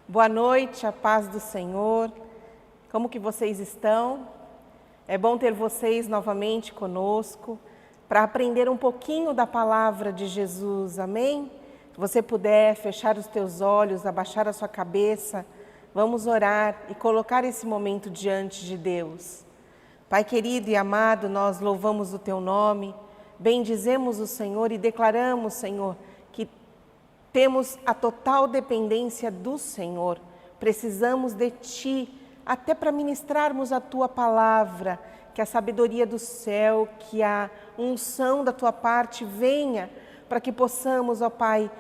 Boa noite, a paz do Senhor. Como que vocês estão? É bom ter vocês novamente conosco para aprender um pouquinho da palavra de Jesus, amém? Se você puder fechar os teus olhos, abaixar a sua cabeça, vamos orar e colocar esse momento diante de Deus. Pai querido e amado, nós louvamos o teu nome, bendizemos o Senhor e declaramos, Senhor, que temos a total dependência do Senhor, precisamos de Ti, até para ministrarmos a Tua palavra, que a sabedoria do céu, que a unção da Tua parte venha, para que possamos, ó Pai,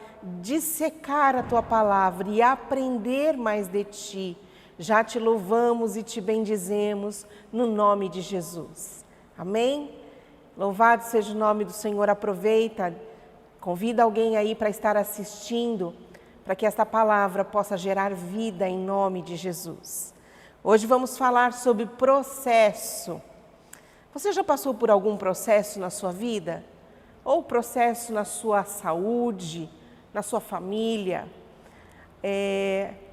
dissecar a Tua palavra e aprender mais de Ti. Já Te louvamos e Te bendizemos no nome de Jesus. Amém? Louvado seja o nome do Senhor. Aproveita, convida alguém aí para estar assistindo, para que esta palavra possa gerar vida em nome de Jesus. Hoje vamos falar sobre processo. Você já passou por algum processo na sua vida? Ou processo na sua saúde, na sua família?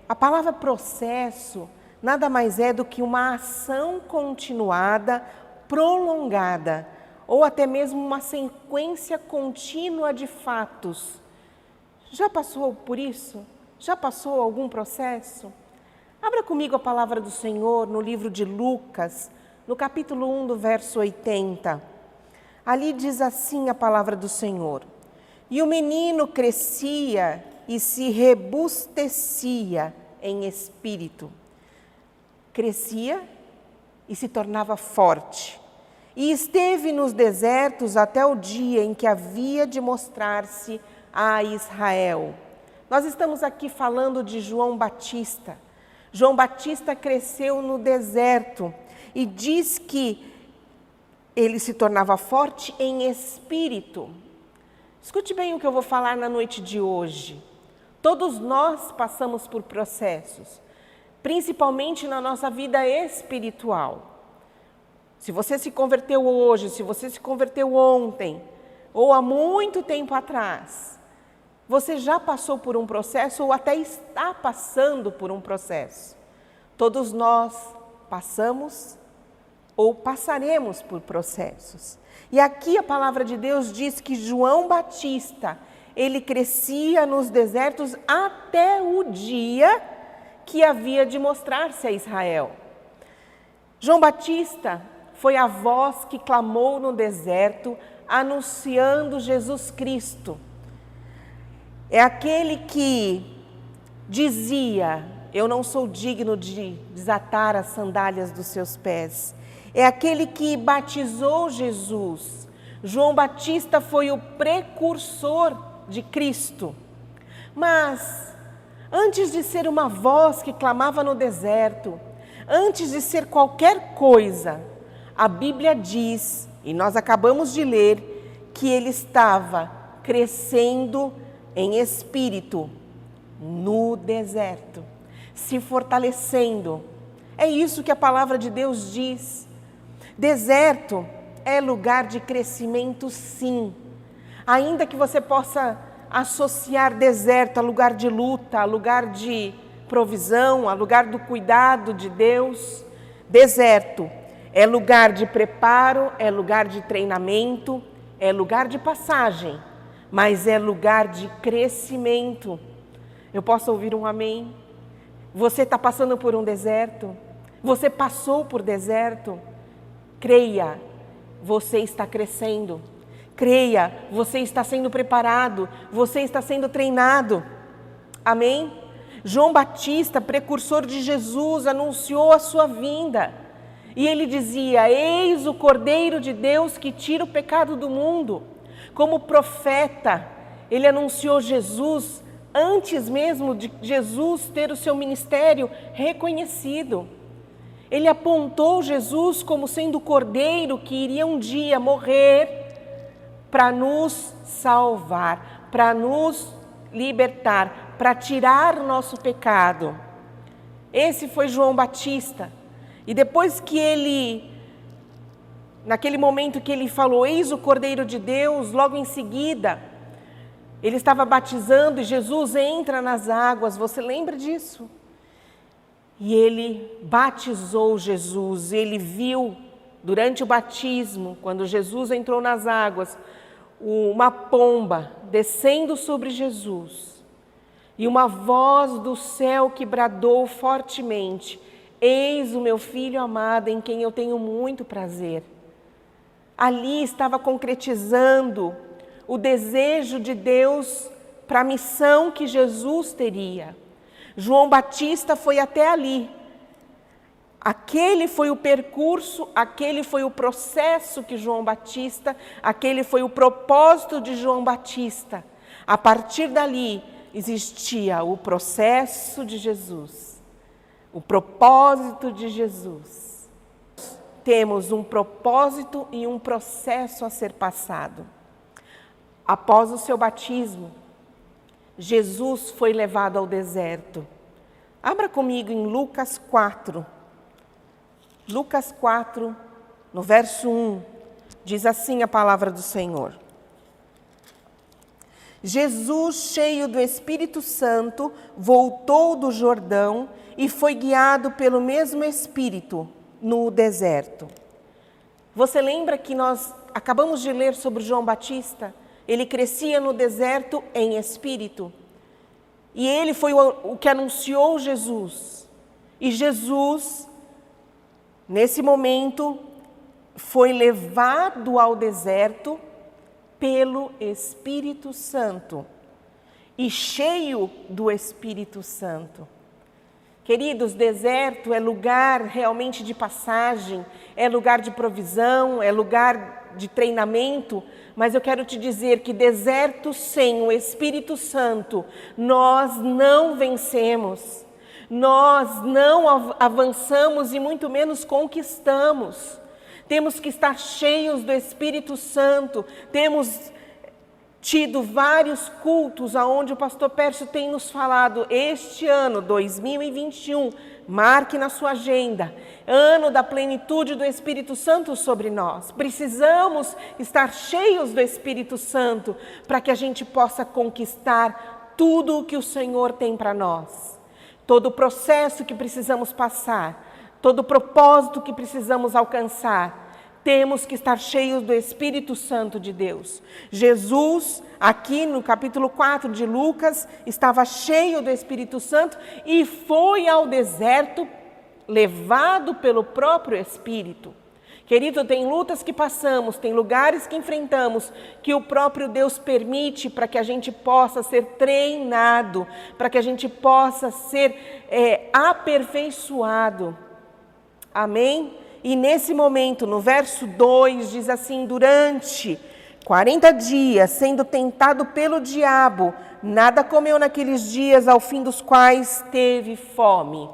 A palavra processo nada mais é do que uma ação continuada, prolongada, ou até mesmo uma sequência contínua de fatos. Já passou por isso? Já passou algum processo? Abra comigo a palavra do Senhor no livro de Lucas, no capítulo 1, do verso 80. Ali diz assim a palavra do Senhor: E o menino crescia e se rebustecia em espírito. Crescia e se tornava forte. E esteve nos desertos até o dia em que havia de mostrar-se a Israel. Nós estamos aqui falando de João Batista. João Batista cresceu no deserto e diz que ele se tornava forte em espírito. Escute bem o que eu vou falar na noite de hoje. Todos nós passamos por processos, principalmente na nossa vida espiritual. Se você se converteu hoje, se você se converteu ontem, ou há muito tempo atrás, você já passou por um processo ou até está passando por um processo. Todos nós passamos ou passaremos por processos. E aqui a palavra de Deus diz que João Batista, ele crescia nos desertos até o dia que havia de mostrar-se a Israel. João Batista foi a voz que clamou no deserto, anunciando Jesus Cristo. É aquele que dizia: eu não sou digno de desatar as sandálias dos seus pés. É aquele que batizou Jesus. João Batista foi o precursor de Cristo. Mas, antes de ser uma voz que clamava no deserto, antes de ser qualquer coisa, a Bíblia diz, e nós acabamos de ler, que ele estava crescendo em espírito no deserto, se fortalecendo. É isso que a palavra de Deus diz. Deserto é lugar de crescimento, sim. Ainda que você possa associar deserto a lugar de luta, a lugar de provisão, a lugar do cuidado de Deus, deserto é lugar de preparo, é lugar de treinamento, é lugar de passagem, mas é lugar de crescimento. Eu posso ouvir um amém? Você está passando por um deserto? Você passou por deserto? Creia, você está crescendo. Creia, você está sendo preparado, você está sendo treinado. Amém? João Batista, precursor de Jesus, anunciou a sua vinda. E ele dizia: eis o Cordeiro de Deus que tira o pecado do mundo. Como profeta, ele anunciou Jesus antes mesmo de Jesus ter o seu ministério reconhecido. Ele apontou Jesus como sendo o Cordeiro que iria um dia morrer para nos salvar, para nos libertar, para tirar o nosso pecado. Esse foi João Batista. E depois que ele, naquele momento que ele falou, eis o Cordeiro de Deus, logo em seguida, ele estava batizando e Jesus entra nas águas. Você lembra disso? e ele batizou Jesus. Ele viu durante o batismo, quando Jesus entrou nas águas, uma pomba descendo sobre Jesus e uma voz do céu que bradou fortemente: eis o meu filho amado em quem eu tenho muito prazer. Ali estava concretizando o desejo de Deus para a missão que Jesus teria. João Batista foi até ali. Aquele foi o percurso, aquele foi o processo que João Batista, aquele foi o propósito de João Batista. A partir dali existia o processo de Jesus, o propósito de Jesus. Temos um propósito e um processo a ser passado. Após o seu batismo, Jesus foi levado ao deserto. Abra comigo em Lucas 4. Lucas 4, no verso 1, diz assim a palavra do Senhor. Jesus, cheio do Espírito Santo, voltou do Jordão e foi guiado pelo mesmo Espírito no deserto. Você lembra que nós acabamos de ler sobre João Batista? Ele crescia no deserto em espírito. E ele foi o que anunciou Jesus. E Jesus, nesse momento, foi levado ao deserto pelo Espírito Santo e cheio do Espírito Santo. Queridos, deserto é lugar realmente de passagem, é lugar de provisão, é lugar de treinamento, mas eu quero te dizer que deserto sem o Espírito Santo, nós não vencemos, nós não avançamos e muito menos conquistamos. Temos que estar cheios do Espírito Santo. Temos tido vários cultos onde o pastor Pércio tem nos falado: este ano, 2021, marque na sua agenda, ano da plenitude do Espírito Santo sobre nós. Precisamos estar cheios do Espírito Santo para que a gente possa conquistar tudo o que o Senhor tem para nós. Todo o processo que precisamos passar, todo o propósito que precisamos alcançar, temos que estar cheios do Espírito Santo de Deus. Jesus, aqui no capítulo 4 de Lucas, estava cheio do Espírito Santo e foi ao deserto levado pelo próprio Espírito. Querido, tem lutas que passamos, tem lugares que enfrentamos, que o próprio Deus permite para que a gente possa ser treinado, para que a gente possa ser aperfeiçoado. Amém? E nesse momento, no verso 2, diz assim: durante 40 dias, sendo tentado pelo diabo, nada comeu naqueles dias, ao fim dos quais teve fome.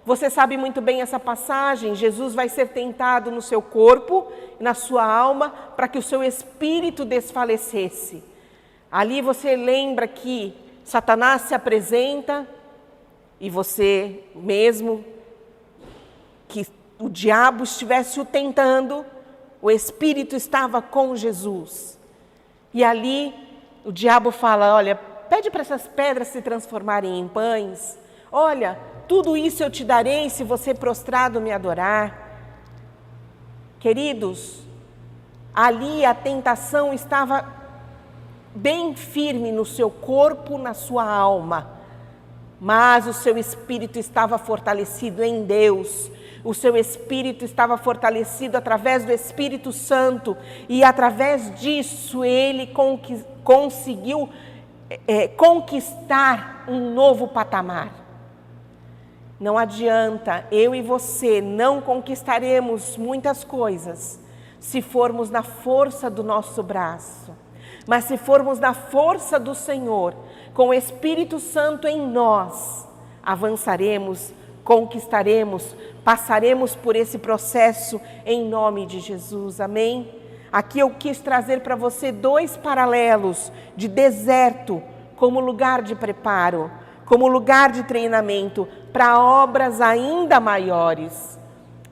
Você sabe muito bem essa passagem. Jesus vai ser tentado no seu corpo, na sua alma, para que o seu espírito desfalecesse. Ali você lembra que Satanás se apresenta e você mesmo, que o diabo estivesse o tentando, o Espírito estava com Jesus. E ali o diabo fala: olha, pede para essas pedras se transformarem em pães. Olha, tudo isso eu te darei se você prostrado me adorar. Queridos, ali a tentação estava bem firme no seu corpo, na sua alma. Mas o seu espírito estava fortalecido em Deus. O seu espírito estava fortalecido através do Espírito Santo. E através disso ele conseguiu conquistar um novo patamar. Não adianta, eu e você não conquistaremos muitas coisas se formos na força do nosso braço. Mas se formos na força do Senhor, com o Espírito Santo em nós, avançaremos, conquistaremos, passaremos por esse processo em nome de Jesus. Amém? Aqui eu quis trazer para você 2 paralelos de deserto como lugar de preparo, como lugar de treinamento para obras ainda maiores.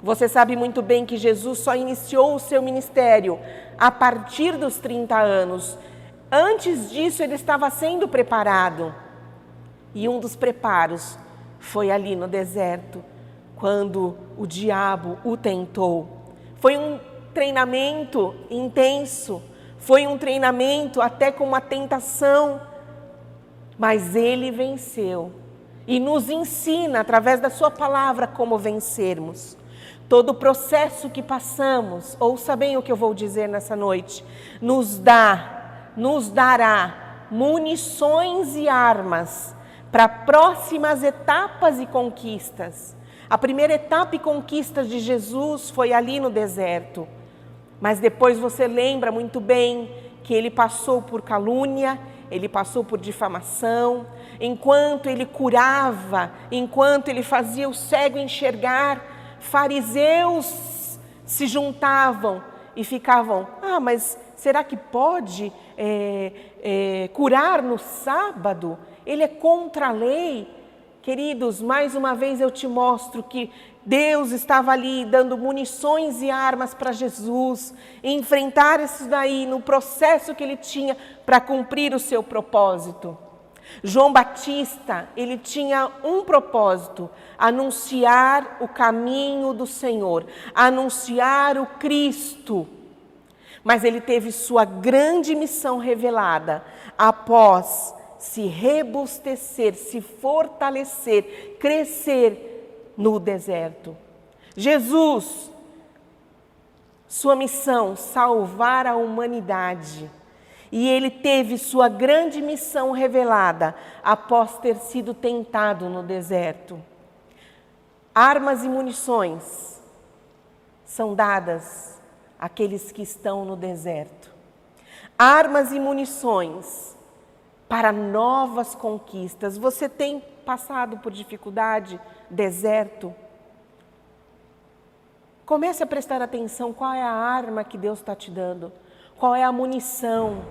Você sabe muito bem que Jesus só iniciou o seu ministério a partir dos 30 anos. Antes disso, ele estava sendo preparado. E um dos preparos foi ali no deserto, quando o diabo o tentou. Foi um treinamento intenso, foi um treinamento até com uma tentação, mas ele venceu e nos ensina através da sua palavra como vencermos. Todo o processo que passamos, ouça bem o que eu vou dizer nessa noite, nos dará munições e armas para próximas etapas e conquistas. A primeira etapa e conquista de Jesus foi ali no deserto. Mas depois você lembra muito bem que ele passou por calúnia, ele passou por difamação, enquanto ele curava, enquanto ele fazia o cego enxergar, fariseus se juntavam e ficavam, mas será que pode curar no sábado? Ele é contra a lei. Queridos, mais uma vez eu te mostro que Deus estava ali dando munições e armas para Jesus enfrentar isso daí no processo que ele tinha para cumprir o seu propósito. João Batista, ele tinha um propósito: anunciar o caminho do Senhor, anunciar o Cristo. Mas ele teve sua grande missão revelada após se robustecer, se fortalecer, crescer no deserto. Jesus, sua missão, salvar a humanidade. E ele teve sua grande missão revelada após ter sido tentado no deserto. Armas e munições são dadas àqueles que estão no deserto. Armas e munições para novas conquistas. Você tem passado por dificuldade, deserto? Comece a prestar atenção qual é a arma que Deus está te dando, qual é a munição,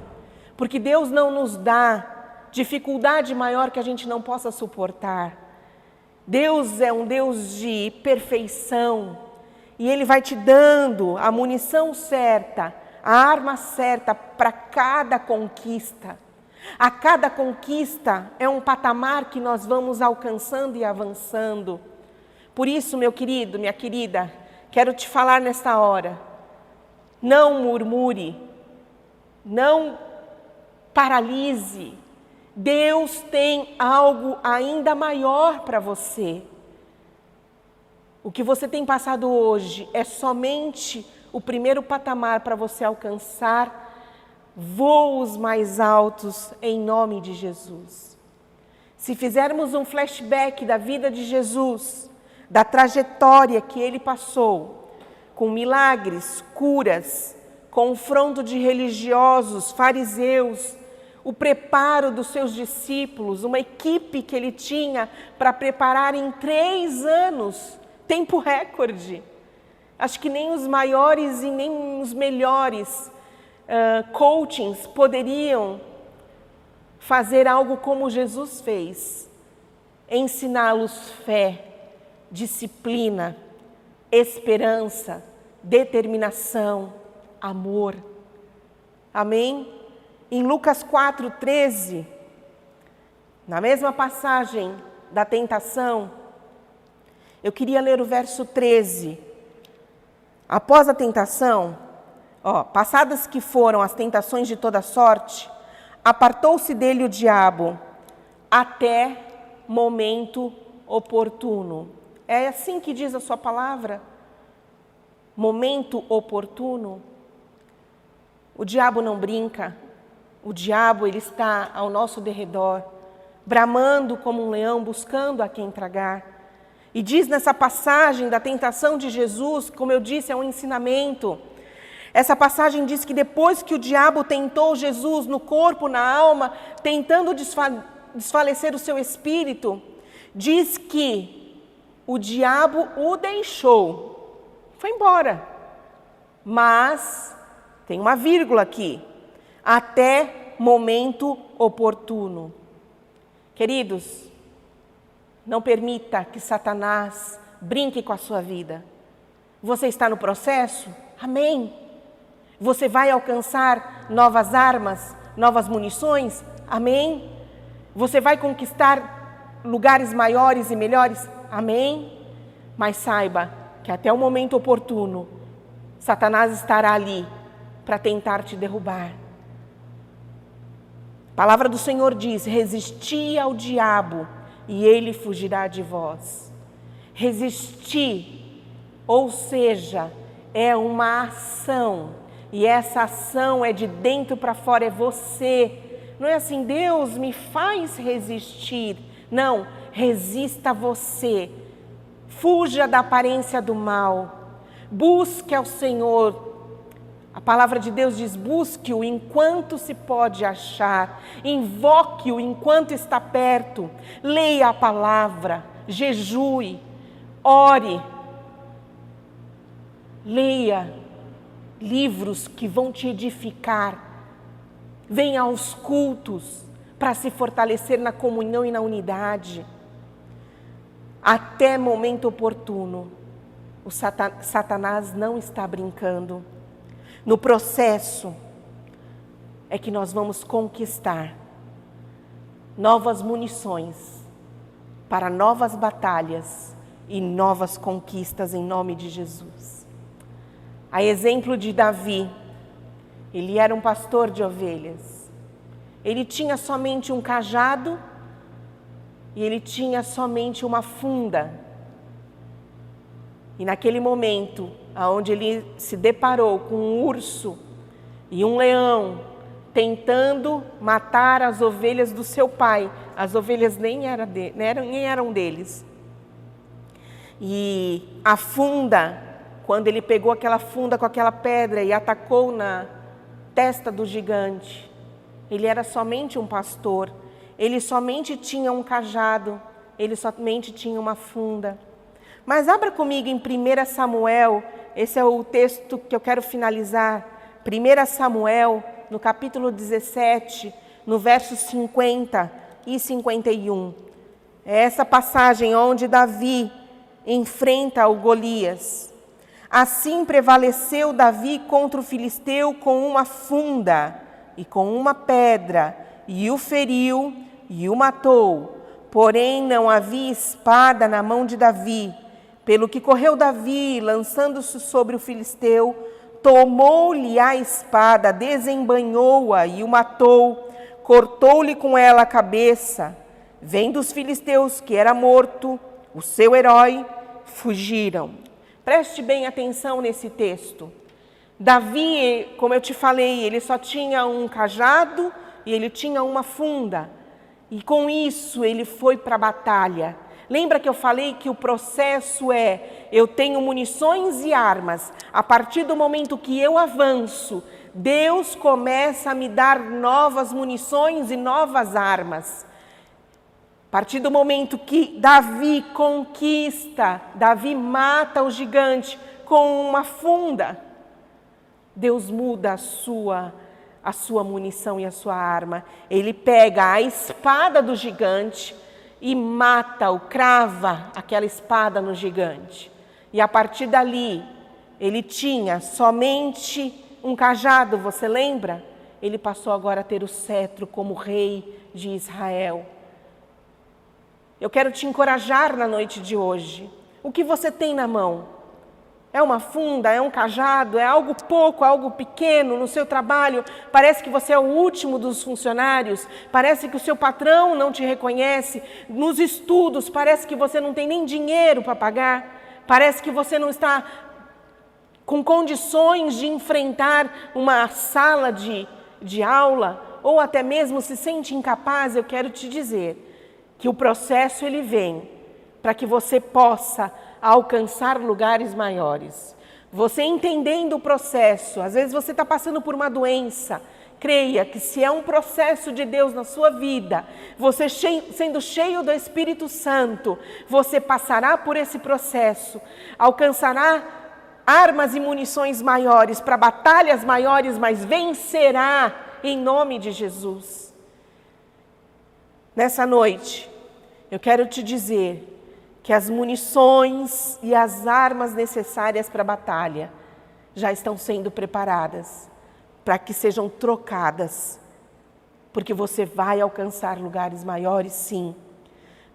porque Deus não nos dá dificuldade maior que a gente não possa suportar. Deus é um Deus de perfeição e Ele vai te dando a munição certa, a arma certa para cada conquista. A cada conquista é um patamar que nós vamos alcançando e avançando. Por isso, meu querido, minha querida, quero te falar nesta hora, não murmure, não paralise. Deus tem algo ainda maior para você. O que você tem passado hoje é somente o primeiro patamar para você alcançar voos mais altos em nome de Jesus. Se fizermos um flashback da vida de Jesus, da trajetória que ele passou, com milagres, curas, confronto de religiosos, fariseus, o preparo dos seus discípulos, uma equipe que ele tinha para preparar em 3 anos, tempo recorde. Acho que nem os maiores e nem os melhores coachings poderiam fazer algo como Jesus fez, ensiná-los fé, disciplina, esperança, determinação, amor. Amém? Em Lucas 4:13, na mesma passagem da tentação, eu queria ler o verso 13. Após a tentação, passadas que foram as tentações de toda sorte, apartou-se dele o diabo até momento oportuno. É assim que diz a sua palavra? Momento oportuno. O diabo não brinca. O diabo, ele está ao nosso derredor, bramando como um leão, buscando a quem tragar. E diz nessa passagem da tentação de Jesus, como eu disse, é um ensinamento. Essa passagem diz que depois que o diabo tentou Jesus no corpo, na alma, tentando desfalecer o seu espírito, diz que o diabo o deixou, foi embora. Mas, tem uma vírgula aqui, até momento oportuno. Queridos, não permita que Satanás brinque com a sua vida. Você está no processo? Amém. Você vai alcançar novas armas, novas munições? Amém. Você vai conquistar lugares maiores e melhores? Amém. Mas saiba que até o momento oportuno, Satanás estará ali para tentar te derrubar. A palavra do Senhor diz: resisti ao diabo e ele fugirá de vós. Resistir, ou seja, é uma ação. E essa ação é de dentro para fora, é você. Não é assim, Deus me faz resistir. Não, resista você. Fuja da aparência do mal. Busque ao Senhor. A palavra de Deus diz: busque-o enquanto se pode achar. Invoque-o enquanto está perto. Leia a palavra. Jejue. Ore. Leia livros que vão te edificar. Venha aos cultos para se fortalecer na comunhão e na unidade. Até momento oportuno, o Satanás não está brincando. No processo é que nós vamos conquistar novas munições para novas batalhas e novas conquistas em nome de Jesus. A exemplo de Davi, ele era um pastor de ovelhas. Ele tinha somente um cajado e ele tinha somente uma funda. E naquele momento, onde ele se deparou com um urso e um leão tentando matar as ovelhas do seu pai, as ovelhas nem eram deles. E a funda, quando ele pegou aquela funda com aquela pedra e atacou na testa do gigante, ele era somente um pastor, ele somente tinha um cajado, ele somente tinha uma funda. Mas abra comigo em 1 Samuel, esse é o texto que eu quero finalizar. 1 Samuel, no capítulo 17, no versos 50 e 51. É essa passagem onde Davi enfrenta o Golias. Assim prevaleceu Davi contra o filisteu com uma funda e com uma pedra, e o feriu e o matou. Porém não havia espada na mão de Davi. Pelo que correu Davi, lançando-se sobre o filisteu, tomou-lhe a espada, desembainhou-a e o matou, cortou-lhe com ela a cabeça. Vendo os filisteus que era morto, o seu herói, fugiram. Preste bem atenção nesse texto. Davi, como eu te falei, ele só tinha um cajado e ele tinha uma funda. E com isso ele foi para a batalha. Lembra que eu falei que o processo é, eu tenho munições e armas. A partir do momento que eu avanço, Deus começa a me dar novas munições e novas armas. A partir do momento que Davi conquista, Davi mata o gigante com uma funda, Deus muda a sua munição e a sua arma. Ele pega a espada do gigante e mata-o, crava aquela espada no gigante. E a partir dali, ele tinha somente um cajado, você lembra? Ele passou agora a ter o cetro como rei de Israel. Eu quero te encorajar na noite de hoje. O que você tem na mão? É uma funda, é um cajado, é algo pouco, algo pequeno no seu trabalho. Parece que você é o último dos funcionários, parece que o seu patrão não te reconhece. Nos estudos, parece que você não tem nem dinheiro para pagar, parece que você não está com condições de enfrentar uma sala de aula, ou até mesmo se sente incapaz. Eu quero te dizer que o processo ele vem para que você possa alcançar lugares maiores. Você entendendo o processo, às vezes você está passando por uma doença, creia que se é um processo de Deus na sua vida, você sendo cheio do Espírito Santo, você passará por esse processo, alcançará armas e munições maiores, para batalhas maiores, mas vencerá em nome de Jesus. Nessa noite, eu quero te dizer que as munições e as armas necessárias para a batalha já estão sendo preparadas para que sejam trocadas, porque você vai alcançar lugares maiores, sim.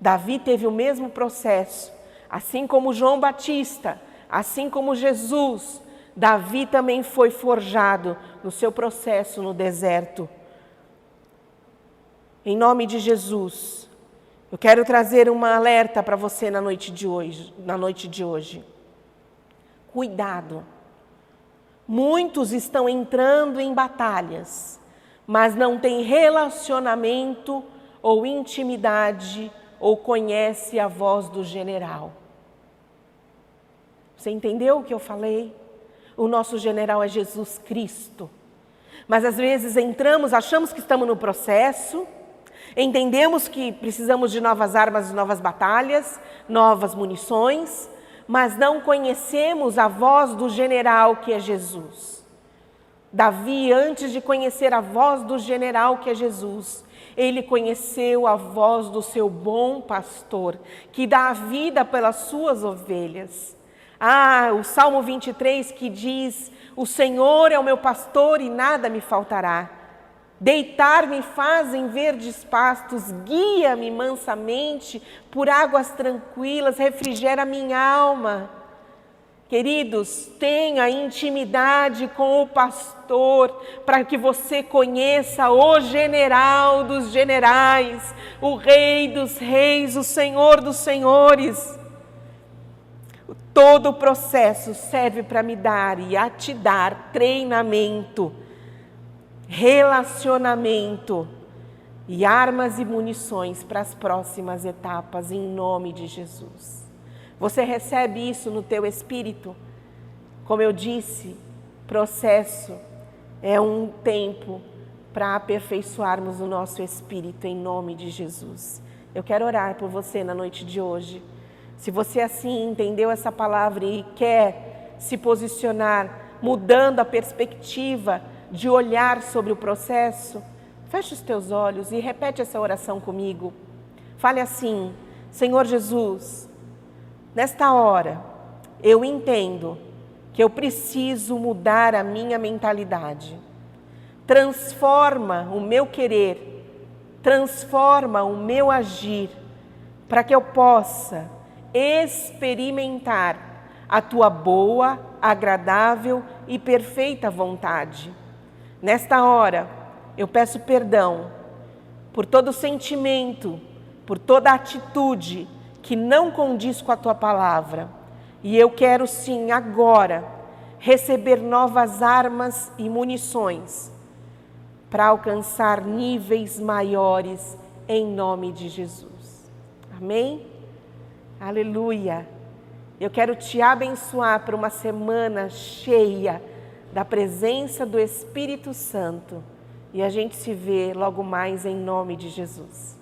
Davi teve o mesmo processo. Assim como João Batista, assim como Jesus, Davi também foi forjado no seu processo no deserto. Em nome de Jesus, eu quero trazer uma alerta para você na noite de hoje. Cuidado. Muitos estão entrando em batalhas, mas não têm relacionamento ou intimidade ou conhece a voz do general. Você entendeu o que eu falei? O nosso general é Jesus Cristo. Mas às vezes achamos que estamos no processo, entendemos que precisamos de novas armas e novas batalhas, novas munições, mas não conhecemos a voz do general que é Jesus. Davi, antes de conhecer a voz do general que é Jesus, ele conheceu a voz do seu bom pastor, que dá a vida pelas suas ovelhas. O Salmo 23 que diz: o Senhor é o meu pastor e nada me faltará. Deitar-me faz em verdes pastos, guia-me mansamente por águas tranquilas, refrigera minha alma. Queridos, tenha intimidade com o pastor, para que você conheça o general dos generais, o rei dos reis, o senhor dos senhores. Todo o processo serve para me dar e a te dar treinamento, relacionamento e armas e munições para as próximas etapas, em nome de Jesus. Você recebe isso no teu espírito? Como eu disse, processo é um tempo para aperfeiçoarmos o nosso espírito, em nome de Jesus. Eu quero orar por você na noite de hoje. Se você assim entendeu essa palavra e quer se posicionar, mudando a perspectiva de olhar sobre o processo, feche os teus olhos e repete essa oração comigo. Fale assim: Senhor Jesus, nesta hora eu entendo que eu preciso mudar a minha mentalidade. Transforma o meu querer, transforma o meu agir, para que eu possa experimentar a tua boa, agradável e perfeita vontade. Nesta hora, eu peço perdão por todo sentimento, por toda atitude que não condiz com a tua palavra. E eu quero sim, agora, receber novas armas e munições para alcançar níveis maiores em nome de Jesus. Amém? Aleluia! Eu quero te abençoar por uma semana cheia da presença do Espírito Santo. E a gente se vê logo mais em nome de Jesus.